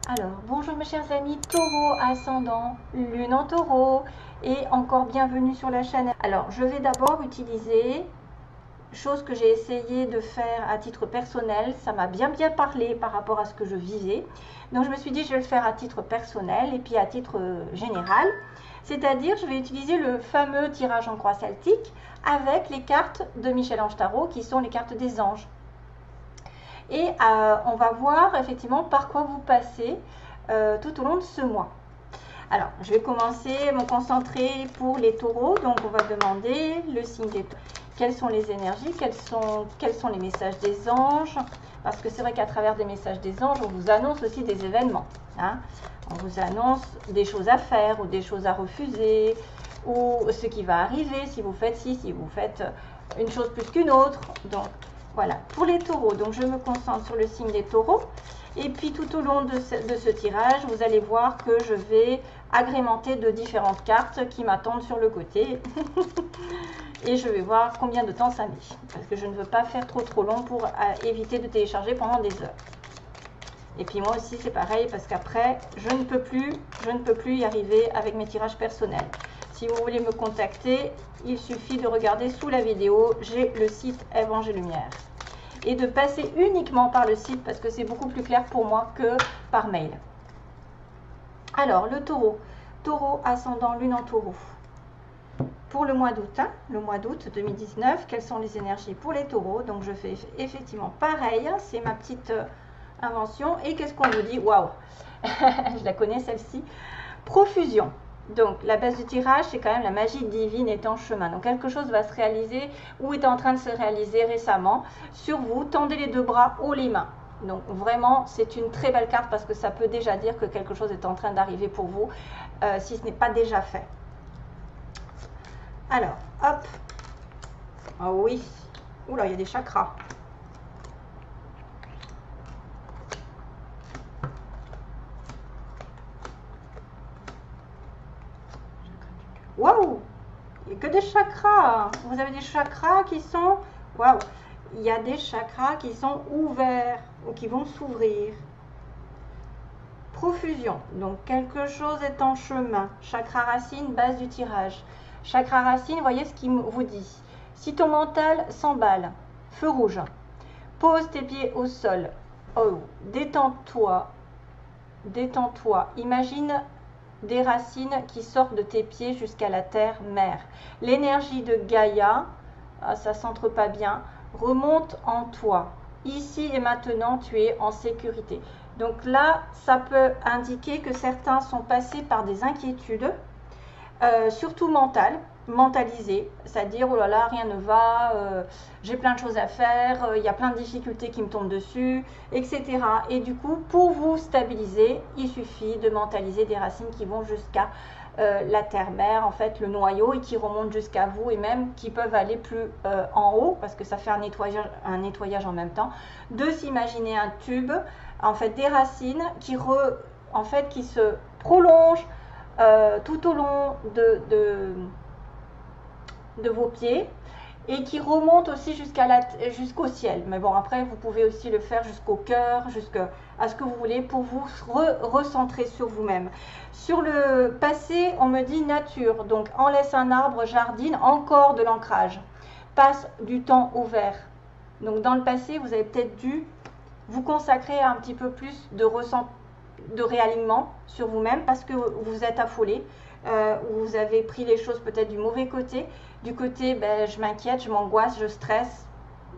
Alors, bonjour mes chers amis, taureau ascendant, lune en taureau et encore bienvenue sur la chaîne. Alors, je vais d'abord utiliser, chose que j'ai essayé de faire à titre personnel, ça m'a bien parlé par rapport à ce que je vivais. Donc, je me suis dit, je vais le faire à titre personnel et puis à titre général. C'est-à-dire, je vais utiliser le fameux tirage en croix celtique avec les cartes de Michel-Ange Tarot qui sont les cartes des anges. Et on va voir effectivement par quoi vous passez tout au long de ce mois. Alors, je vais commencer à me concentrer pour les taureaux. Donc, on va demander le signe des taureaux. Quelles sont les énergies, quels sont les messages des anges. Parce que c'est vrai qu'à travers des messages des anges, on vous annonce aussi des événements. Hein. On vous annonce des choses à faire ou des choses à refuser. Ou ce qui va arriver si vous faites ci, si vous faites une chose plus qu'une autre. Donc, voilà, pour les taureaux, donc je me concentre sur le signe des taureaux. Et puis tout au long de ce tirage, vous allez voir que je vais agrémenter de différentes cartes qui m'attendent sur le côté. Et je vais voir combien de temps ça met. Parce que je ne veux pas faire trop long pour éviter de télécharger pendant des heures. Et puis moi aussi c'est pareil parce qu'après, je ne peux plus y arriver avec mes tirages personnels. Si vous voulez me contacter, il suffit de regarder sous la vidéo, j'ai le site Ève Ange et Lumière. Et de passer uniquement par le site parce que c'est beaucoup plus clair pour moi que par mail. Alors, le taureau. Taureau ascendant lune en taureau. Pour le mois d'août, le mois d'août 2019, quelles sont les énergies pour les taureaux? Donc, je fais effectivement pareil, c'est ma petite invention. Et qu'est-ce qu'on vous dit? Waouh, je la connais celle-ci. Profusion. Donc, la base du tirage, c'est quand même la magie divine est en chemin. Donc, quelque chose va se réaliser ou est en train de se réaliser récemment sur vous. Tendez les deux bras, haut les mains. Donc, vraiment, c'est une très belle carte parce que ça peut déjà dire que quelque chose est en train d'arriver pour vous, si ce n'est pas déjà fait. Alors, hop. Oh oui. Oula, il y a des chakras. Waouh! Il n'y a que des chakras. Vous avez des chakras qui sont... Waouh! Il y a des chakras qui sont ouverts ou qui vont s'ouvrir. Profusion. Donc, quelque chose est en chemin. Chakra racine, base du tirage. Chakra racine, voyez ce qu'il vous dit. Si ton mental s'emballe, feu rouge. Pose tes pieds au sol. Oh, détends-toi. Détends-toi. Imagine des racines qui sortent de tes pieds jusqu'à la terre-mère. L'énergie de Gaïa, ça s'entre pas bien, remonte en toi. Ici et maintenant, tu es en sécurité. Donc là, ça peut indiquer que certains sont passés par des inquiétudes, surtout mentalisées, c'est-à-dire, oh là là, rien ne va, j'ai plein de choses à faire, il y a plein de difficultés qui me tombent dessus, etc. Et du coup, pour vous stabiliser, il suffit de mentaliser des racines qui vont jusqu'à la terre-mère, en fait, le noyau, et qui remontent jusqu'à vous, et même qui peuvent aller plus en haut, parce que ça fait un nettoyage en même temps, de s'imaginer un tube, en fait, des racines qui se prolongent tout au long de vos pieds et qui remonte aussi jusqu'au ciel. Mais bon, après, vous pouvez aussi le faire jusqu'au cœur, jusqu'à ce que vous voulez pour vous recentrer sur vous-même. Sur le passé, on me dit nature. Donc, en laisse un arbre, jardine, encore de l'ancrage. Passe du temps au vert. Donc, dans le passé, vous avez peut-être dû vous consacrer à un petit peu plus de réalignement sur vous-même parce que vous êtes affolé, vous avez pris les choses peut-être du mauvais côté, du côté je m'inquiète, je m'angoisse, je stresse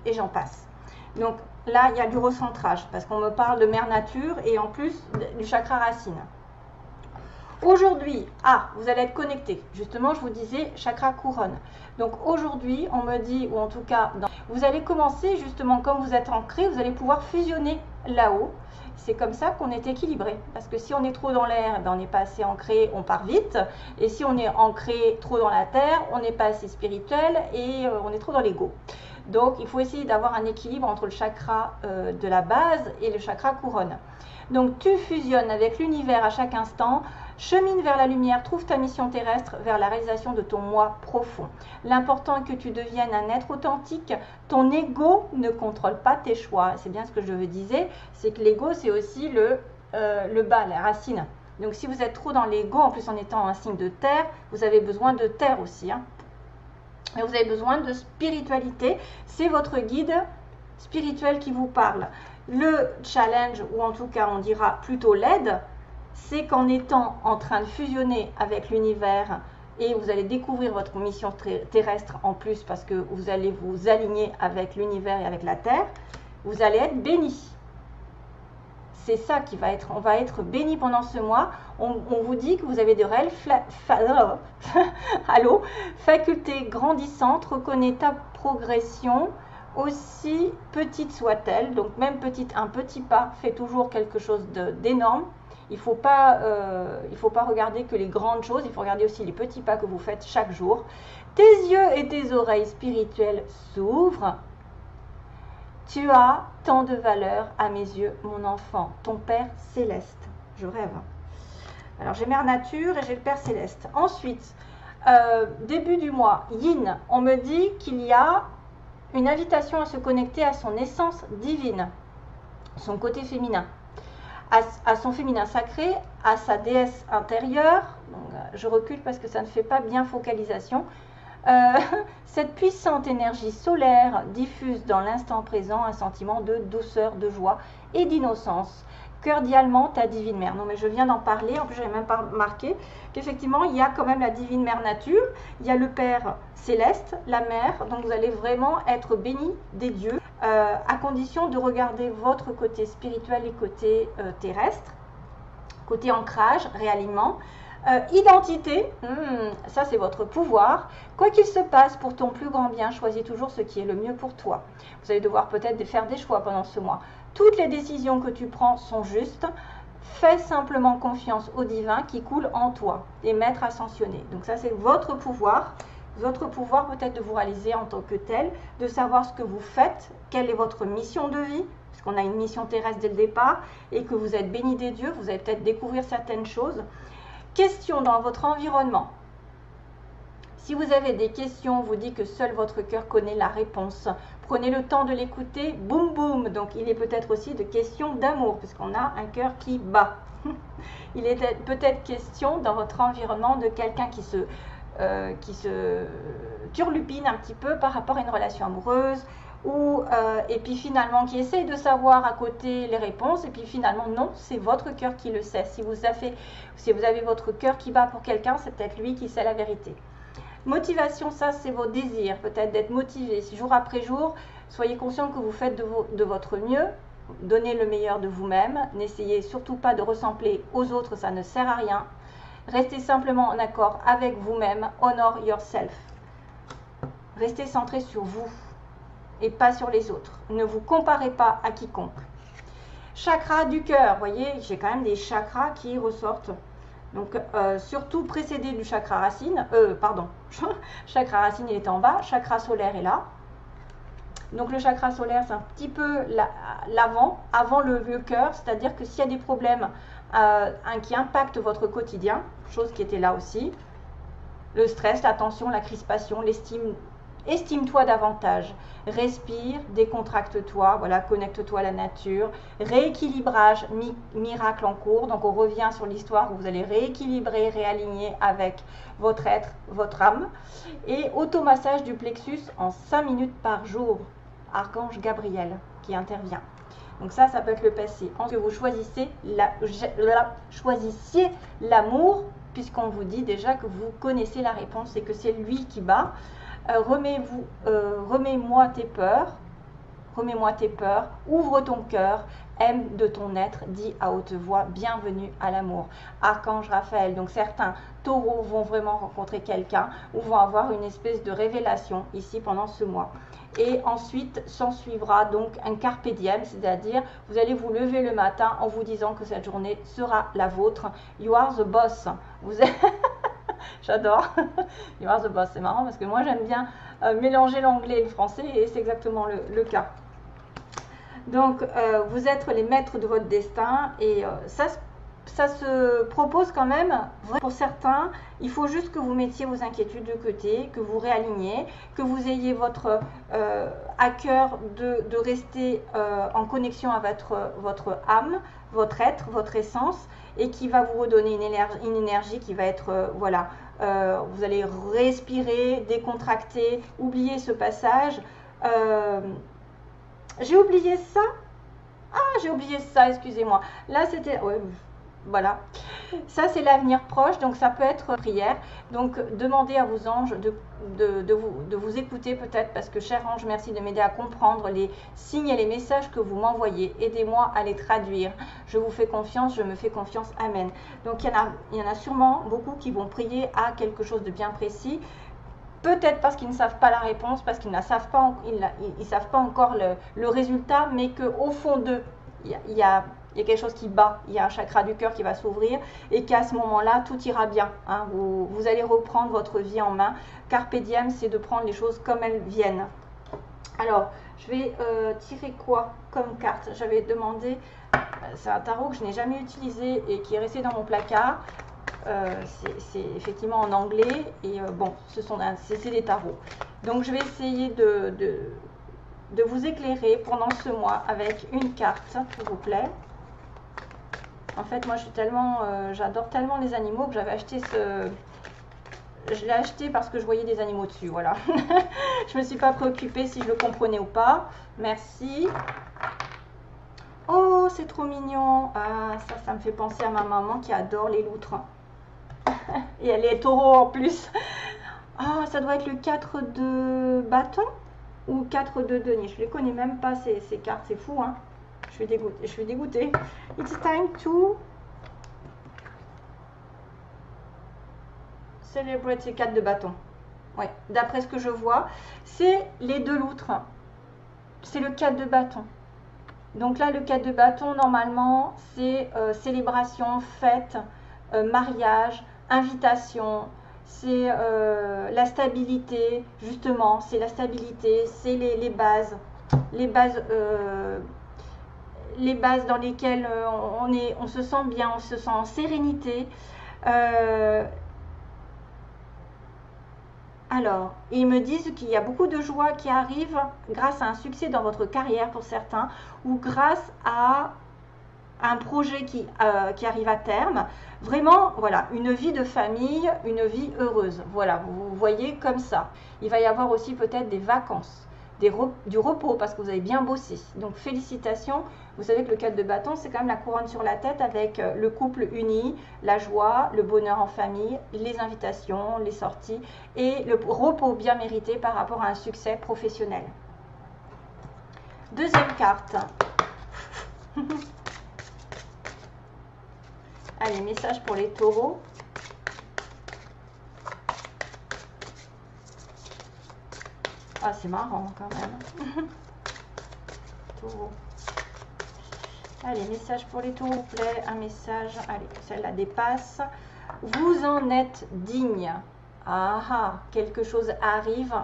et j'en passe. Donc là, il y a du recentrage parce qu'on me parle de mère nature et en plus du chakra racine. Aujourd'hui, vous allez être connecté. Justement, je vous disais chakra couronne. Donc aujourd'hui, on me dit, ou en tout cas, vous allez commencer justement, comme vous êtes ancré, vous allez pouvoir fusionner là-haut. C'est comme ça qu'on est équilibré. Parce que si on est trop dans l'air, on n'est pas assez ancré, on part vite. Et si on est ancré trop dans la terre, on n'est pas assez spirituel et on est trop dans l'ego. Donc, il faut essayer d'avoir un équilibre entre le chakra de la base et le chakra couronne. Donc, tu fusionnes avec l'univers à chaque instant, chemine vers la lumière, trouve ta mission terrestre vers la réalisation de ton moi profond. L'important est que tu deviennes un être authentique. Ton ego ne contrôle pas tes choix. C'est bien ce que je disais, c'est que l'ego, c'est aussi le bas, la racine. Donc si vous êtes trop dans l'ego, en plus en étant un signe de terre, vous avez besoin de terre aussi. Hein. Et vous avez besoin de spiritualité. C'est votre guide spirituel qui vous parle. Le challenge, ou en tout cas on dira plutôt l'aide, c'est qu'en étant en train de fusionner avec l'univers, et vous allez découvrir votre mission terrestre en plus parce que vous allez vous aligner avec l'univers et avec la terre, vous allez être béni. C'est ça qui va être, on va être béni pendant ce mois. On vous dit que vous avez de réelles facultés grandissantes, reconnais ta progression, aussi petite soit-elle, donc même un petit pas fait toujours quelque chose d'énorme. Il ne faut pas regarder que les grandes choses, il faut regarder aussi les petits pas que vous faites chaque jour. Tes yeux et tes oreilles spirituelles s'ouvrent. Tu as tant de valeur à mes yeux, mon enfant, ton Père Céleste. Je rêve. Alors j'ai Mère Nature et j'ai le Père Céleste. Ensuite, début du mois, Yin, on me dit qu'il y a une invitation à se connecter à son essence divine, son côté féminin. À son féminin sacré, à sa déesse intérieure. Donc, je recule parce que ça ne fait pas bien focalisation. Cette puissante énergie solaire diffuse dans l'instant présent un sentiment de douceur, de joie et d'innocence. Cordialement, ta divine mère. Non mais je viens d'en parler, en plus je n'avais même pas remarqué qu'effectivement il y a quand même la divine mère nature, il y a le Père Céleste, la mère, donc vous allez vraiment être béni des dieux, à condition de regarder votre côté spirituel et côté terrestre, côté ancrage, réalignement. Identité, ça c'est votre pouvoir. Quoi qu'il se passe pour ton plus grand bien, choisis toujours ce qui est le mieux pour toi. Vous allez devoir peut-être faire des choix pendant ce mois. Toutes les décisions que tu prends sont justes. Fais simplement confiance au divin qui coule en toi, les maîtres ascensionnés. Donc ça c'est votre pouvoir. Votre pouvoir peut-être de vous réaliser en tant que tel, de savoir ce que vous faites, quelle est votre mission de vie, parce qu'on a une mission terrestre dès le départ, et que vous êtes béni des dieux, vous allez peut-être découvrir certaines choses. Questions dans votre environnement. Si vous avez des questions, on vous dit que seul votre cœur connaît la réponse. Prenez le temps de l'écouter, boum boum. Donc il est peut-être aussi de questions d'amour, puisqu'on a un cœur qui bat. Il est peut-être question dans votre environnement de quelqu'un qui se turlupine un petit peu par rapport à une relation amoureuse, et puis finalement qui essaye de savoir à côté les réponses, et puis finalement non, c'est votre cœur qui le sait. Si vous avez votre cœur qui bat pour quelqu'un, c'est peut-être lui qui sait la vérité. Motivation, ça c'est vos désirs, peut-être d'être motivé. Si jour après jour, soyez conscient que vous faites de votre mieux, donnez le meilleur de vous-même, n'essayez surtout pas de ressembler aux autres, ça ne sert à rien. Restez simplement en accord avec vous-même, honor yourself. Restez centré sur vous et pas sur les autres. Ne vous comparez pas à quiconque. Chakra du cœur, vous voyez, j'ai quand même des chakras qui ressortent. Donc, surtout précédé du chakra racine, chakra racine il est en bas, chakra solaire est là. Donc le chakra solaire c'est un petit peu avant le cœur, c'est-à-dire que s'il y a des problèmes qui impactent votre quotidien, chose qui était là aussi, le stress, la tension, la crispation, l'estime, estime-toi davantage, respire, décontracte-toi, voilà, connecte-toi à la nature, rééquilibrage, miracle en cours, donc on revient sur l'histoire où vous allez rééquilibrer, réaligner avec votre être, votre âme, et automassage du plexus en 5 minutes par jour, Archange Gabriel qui intervient. Donc ça peut être le passé. Ensuite, vous choisissiez l'amour, puisqu'on vous dit déjà que vous connaissez la réponse et que c'est lui qui bat. Remets-moi tes peurs, ouvre ton cœur, aime de ton être, dis à haute voix, bienvenue à l'amour. Archange Raphaël, donc certains taureaux vont vraiment rencontrer quelqu'un ou vont avoir une espèce de révélation ici pendant ce mois. Et ensuite s'en suivra donc un carpe diem, c'est-à-dire vous allez vous lever le matin en vous disant que cette journée sera la vôtre. You are the boss. Vous êtes... J'adore. You are the boss. C'est marrant parce que moi j'aime bien mélanger l'anglais et le français et c'est exactement le cas. Donc vous êtes les maîtres de votre destin et ça ça se propose quand même. Pour certains, il faut juste que vous mettiez vos inquiétudes de côté, que vous réaligniez, que vous ayez votre à cœur de rester en connexion avec votre âme, votre être, votre essence, et qui va vous redonner une énergie qui va être, voilà, vous allez respirer, décontracter, oublier ce passage. J'ai oublié ça. Ah, j'ai oublié ça, excusez-moi. Là, c'était... Ouais, voilà. Ça, c'est l'avenir proche, donc ça peut être prière. Donc, demandez à vos anges de vous écouter peut-être, parce que, cher ange, merci de m'aider à comprendre les signes et les messages que vous m'envoyez. Aidez-moi à les traduire. Je vous fais confiance, je me fais confiance. Amen. Donc, il y en a sûrement beaucoup qui vont prier à quelque chose de bien précis. Peut-être parce qu'ils ne savent pas la réponse, parce qu'ils ne savent pas, savent pas encore le résultat, mais qu'au fond d'eux, il y a quelque chose qui bat, il y a un chakra du cœur qui va s'ouvrir et qu'à ce moment-là, tout ira bien. Hein. Vous allez reprendre votre vie en main. Carpe diem, c'est de prendre les choses comme elles viennent. Alors, je vais tirer quoi comme carte? J'avais demandé, c'est un tarot que je n'ai jamais utilisé et qui est resté dans mon placard. C'est effectivement en anglais et bon, c'est des tarots. Donc je vais essayer de vous éclairer pendant ce mois avec une carte, s'il vous plaît. En fait, moi je suis tellement, j'adore tellement les animaux que j'avais acheté je l'ai acheté parce que je voyais des animaux dessus, voilà. Je me suis pas préoccupée si je le comprenais ou pas. Merci. Oh, c'est trop mignon. Ah, ça me fait penser à ma maman qui adore les loutres. Et elle est taureau en plus. Ah, ça doit être le 4 de bâton ou 4 de denier. Je les connais même pas ces cartes, c'est fou, hein. Je suis dégoûtée. It's time to celebrate ces 4 de bâton. Ouais, d'après ce que je vois, c'est les 2 loutres. C'est le 4 de bâton. Donc là, le 4 de bâton, normalement, c'est célébration, fête, mariage, invitation, c'est la stabilité, justement, c'est la stabilité, c'est les bases dans lesquelles on se sent bien, on se sent en sérénité. Alors, ils me disent qu'il y a beaucoup de joie qui arrive grâce à un succès dans votre carrière pour certains, ou grâce à un projet qui arrive à terme. Vraiment, voilà, une vie de famille, une vie heureuse. Voilà, vous voyez comme ça. Il va y avoir aussi peut-être des vacances, du repos parce que vous avez bien bossé. Donc, félicitations. Vous savez que le 4 de bâton, c'est quand même la couronne sur la tête avec le couple uni, la joie, le bonheur en famille, les invitations, les sorties et le repos bien mérité par rapport à un succès professionnel. Deuxième carte. Allez, message pour les taureaux. Ah, c'est marrant quand même. Taureau. Allez, message pour les taureaux, s'il vous plaît. Un message. Allez, celle-là dépasse. Vous en êtes digne. Ah ah, quelque chose arrive.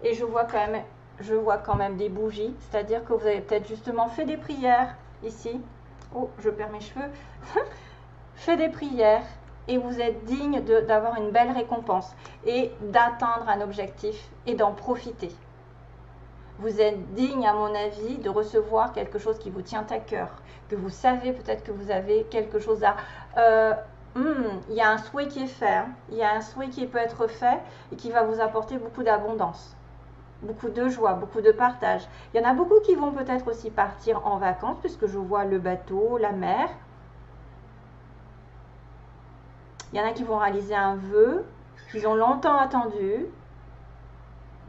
Et je vois quand même des bougies. C'est-à-dire que vous avez peut-être justement fait des prières ici. Oh, je perds mes cheveux. Fait des prières et vous êtes digne d'avoir une belle récompense et d'atteindre un objectif et d'en profiter. Vous êtes digne, à mon avis, de recevoir quelque chose qui vous tient à cœur, que vous savez peut-être que vous avez quelque chose à... il y a un souhait qui est fait, hein. Il y a un souhait qui peut être fait et qui va vous apporter beaucoup d'abondance, beaucoup de joie, beaucoup de partage. Il y en a beaucoup qui vont peut-être aussi partir en vacances puisque je vois le bateau, la mer. Il y en a qui vont réaliser un vœu qu'ils ont longtemps attendu.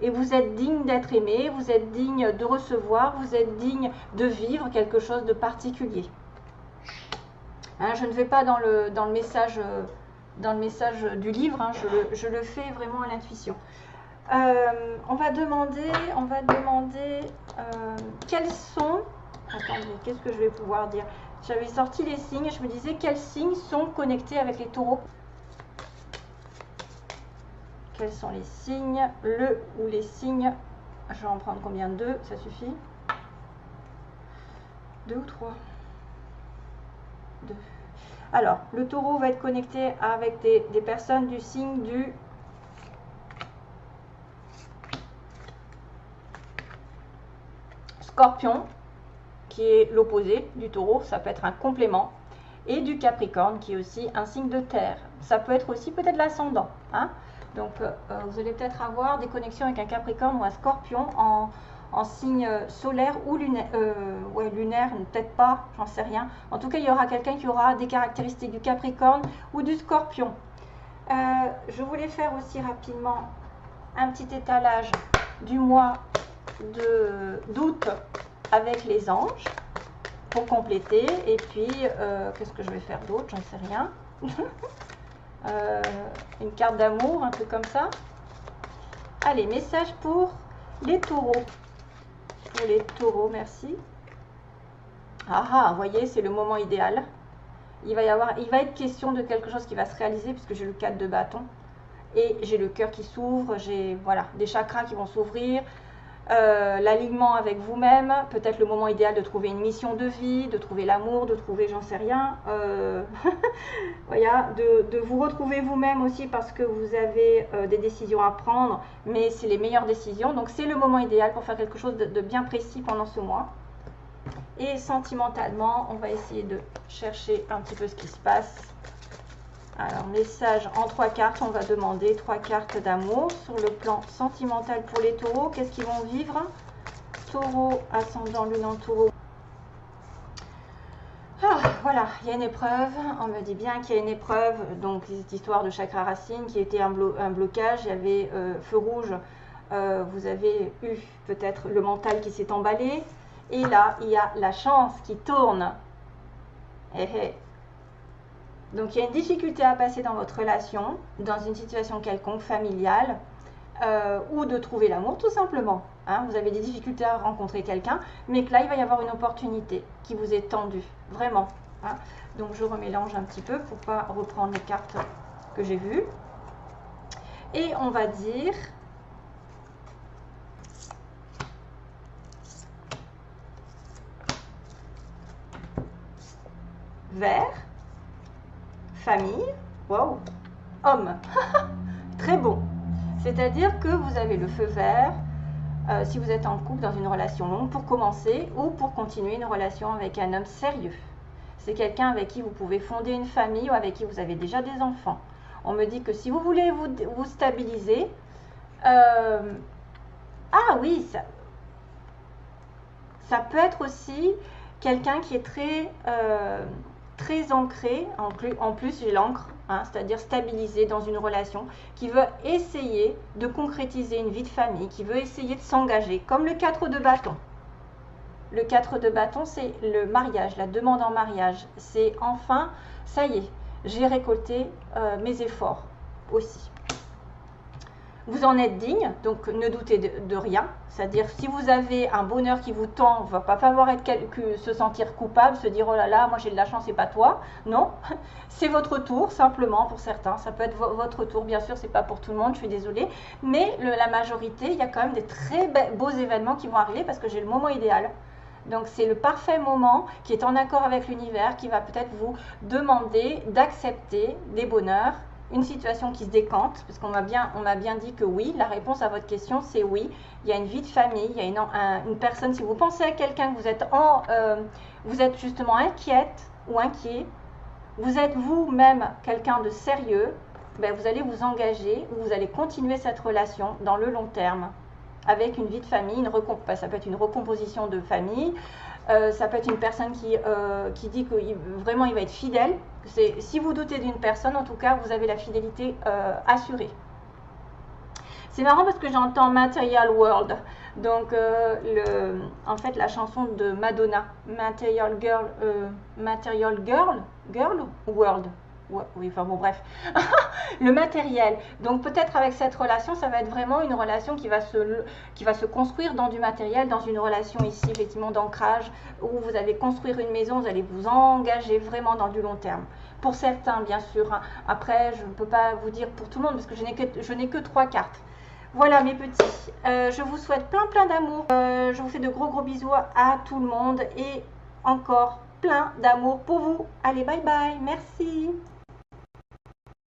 Et vous êtes digne d'être aimé, vous êtes digne de recevoir, vous êtes digne de vivre quelque chose de particulier. Hein, je ne vais pas dans le message du livre, hein, je le fais vraiment à l'intuition. On va demander quels sont... Attendez, qu'est-ce que je vais pouvoir dire? J'avais sorti les signes, je me disais quels signes sont connectés avec les taureaux. Quels sont les signes? Le ou les signes? Je vais en prendre combien? 2, ça suffit? 2 ou 3? 2. Alors, le taureau va être connecté avec des personnes du signe du Scorpion, qui est l'opposé du taureau, ça peut être un complément, et du Capricorne, qui est aussi un signe de terre. Ça peut être aussi peut-être l'ascendant. Hein? Donc, vous allez peut-être avoir des connexions avec un Capricorne ou un Scorpion en signe solaire ou lunaire. Ouais, lunaire, peut-être pas, j'en sais rien. En tout cas, il y aura quelqu'un qui aura des caractéristiques du Capricorne ou du Scorpion. Je voulais faire aussi rapidement un petit étalage du mois d'août avec les anges pour compléter. Et puis, qu'est-ce que je vais faire d'autre? J'en sais rien. Une carte d'amour, un truc comme ça. Allez, message pour les taureaux. Pour les taureaux, merci. Ah, vous voyez, c'est le moment idéal. Il va être question de quelque chose qui va se réaliser puisque j'ai le 4 de bâton. Et j'ai le cœur qui s'ouvre, j'ai voilà, des chakras qui vont s'ouvrir. L'alignement avec vous-même, peut-être le moment idéal de trouver une mission de vie, de trouver l'amour, de trouver j'en sais rien, voilà, de vous retrouver vous-même aussi parce que vous avez des décisions à prendre, mais c'est les meilleures décisions, donc c'est le moment idéal pour faire quelque chose de bien précis pendant ce mois. Et sentimentalement, on va essayer de chercher un petit peu ce qui se passe. Alors, message en 3 cartes, on va demander 3 cartes d'amour sur le plan sentimental pour les taureaux. Qu'est-ce qu'ils vont vivre? Taureau, ascendant, lune en taureau. Ah, voilà, il y a une épreuve. On me dit bien qu'il y a une épreuve. Donc, cette histoire de chakra racine qui était un blocage. Il y avait feu rouge. Vous avez eu peut-être le mental qui s'est emballé. Et là, il y a la chance qui tourne. Donc, il y a une difficulté à passer dans votre relation, dans une situation quelconque, familiale, ou de trouver l'amour, tout simplement. Hein, vous avez des difficultés à rencontrer quelqu'un, mais que là, il va y avoir une opportunité qui vous est tendue, vraiment. Hein. Donc, je remélange un petit peu pour ne pas reprendre les cartes que j'ai vues. Et on va dire... vert. Famille, wow, homme, très bon. C'est-à-dire que vous avez le feu vert si vous êtes en couple dans une relation longue pour commencer ou pour continuer une relation avec un homme sérieux. C'est quelqu'un avec qui vous pouvez fonder une famille ou avec qui vous avez déjà des enfants. On me dit que si vous voulez vous stabiliser, ah oui, ça peut être aussi quelqu'un qui est très ancré, en plus j'ai l'encre, hein, c'est-à-dire stabilisé dans une relation, qui veut essayer de concrétiser une vie de famille, qui veut essayer de s'engager, comme le 4 de bâton. Le 4 de bâton, c'est le mariage, la demande en mariage. C'est enfin, ça y est, j'ai récolté mes efforts aussi. Vous en êtes digne, donc ne doutez de rien. C'est-à-dire, si vous avez un bonheur qui vous tend, il ne va pas falloir se sentir coupable, se dire « Oh là là, moi j'ai de la chance et pas toi ». Non, c'est votre tour, simplement, pour certains. Ça peut être votre tour, bien sûr, ce n'est pas pour tout le monde, je suis désolée. Mais la majorité, il y a quand même des très beaux événements qui vont arriver parce que j'ai le moment idéal. Donc, c'est le parfait moment qui est en accord avec l'univers, qui va peut-être vous demander d'accepter des bonheurs, une situation qui se décante, parce qu'on m'a bien dit que oui, la réponse à votre question c'est oui. Il y a une vie de famille, il y a une personne, si vous pensez à quelqu'un que vous êtes justement inquiète ou inquiet, vous êtes vous-même quelqu'un de sérieux, ben vous allez vous engager ou vous allez continuer cette relation dans le long terme avec une vie de famille, ça peut être une recomposition de famille, ça peut être une personne qui dit que vraiment il va être fidèle. Si vous doutez d'une personne, en tout cas, vous avez la fidélité assurée. C'est marrant parce que j'entends Material World. Donc, en fait, la chanson de Madonna, Material Girl World. Ouais, oui, enfin bon, bref. Le matériel. Donc, peut-être avec cette relation, ça va être vraiment une relation qui va se construire dans du matériel, dans une relation ici, effectivement, d'ancrage, où vous allez construire une maison, vous allez vous engager vraiment dans du long terme. Pour certains, bien sûr. Hein. Après, je ne peux pas vous dire pour tout le monde, parce que je n'ai que 3 cartes. Voilà, mes petits. Je vous souhaite plein d'amour. Je vous fais de gros bisous à tout le monde. Et encore plein d'amour pour vous. Allez, bye bye, merci.